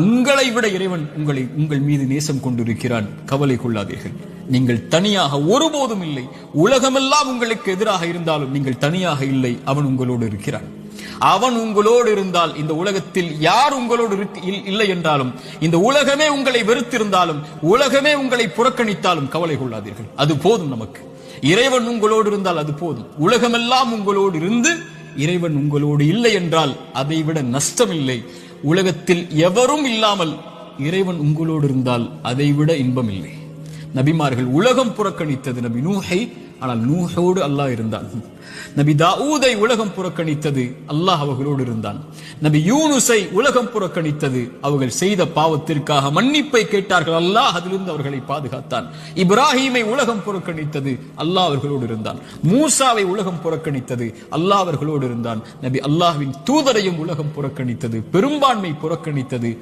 உங்களை விட இறைவன் உங்கள் மீது நேசம் கொண்டிருக்கிறான், கவலை கொள்ளாதீர்கள். நீங்கள் தனியாக ஒருபோதும் இல்லை. உலகமெல்லாம் உங்களுக்கு எதிராக இருந்தாலும் நீங்கள் தனியாக இல்லை. அவன் உங்களோடு இருக்கிறான். அவன் உங்களோடு இருந்தால் இந்த உலகத்தில் யார் உங்களோடு இல்லை என்றாலும், இந்த உலகமே உங்களை வெறுத்திருந்தாலும், உலகமே உங்களை புறக்கணித்தாலும் கவலை கொள்ளாதீர்கள். அது போதும் நமக்கு. இறைவன் உங்களோடு இருந்தால் அது போதும். உலகமெல்லாம் உங்களோடு இருந்து இறைவன் உங்களோடு இல்லை என்றால் அதை விட நஷ்டம் இல்லை. உலகத்தில் எவரும் இல்லாமல் இறைவன் உங்களோடு இருந்தால் அதை விட இன்பம் இல்லை. நபிமார்கள் உலகம் புறக்கணித்தது நபி நூஹை, ஆனால் நூஹோடு அல்லாஹ் இருந்தான். நபி தாவூதை உலகம் புறக்கணித்தது, அல்லாஹ் அவர்களோடு இருந்தான். நபி யூனுஸை உலகம் புறக்கணித்தது, அவர்கள் செய்த பாவத்திற்காக மன்னிப்பை கேட்டார்கள், அல்லாஹ் அதிலிருந்து அவர்களை பாதுகாத்தான். இப்ராஹீமை உலகம் புறக்கணித்தது, அல்லாஹ் அவர்களோடு இருந்தான். மூசாவை உலகம் புறக்கணித்தது, அல்லாஹ் அவர்களோடு இருந்தான். நபி அல்லாஹ்வின் தூதரையும் உலகம் புறக்கணித்தது, பெரும்பான்மை புறக்கணித்தது,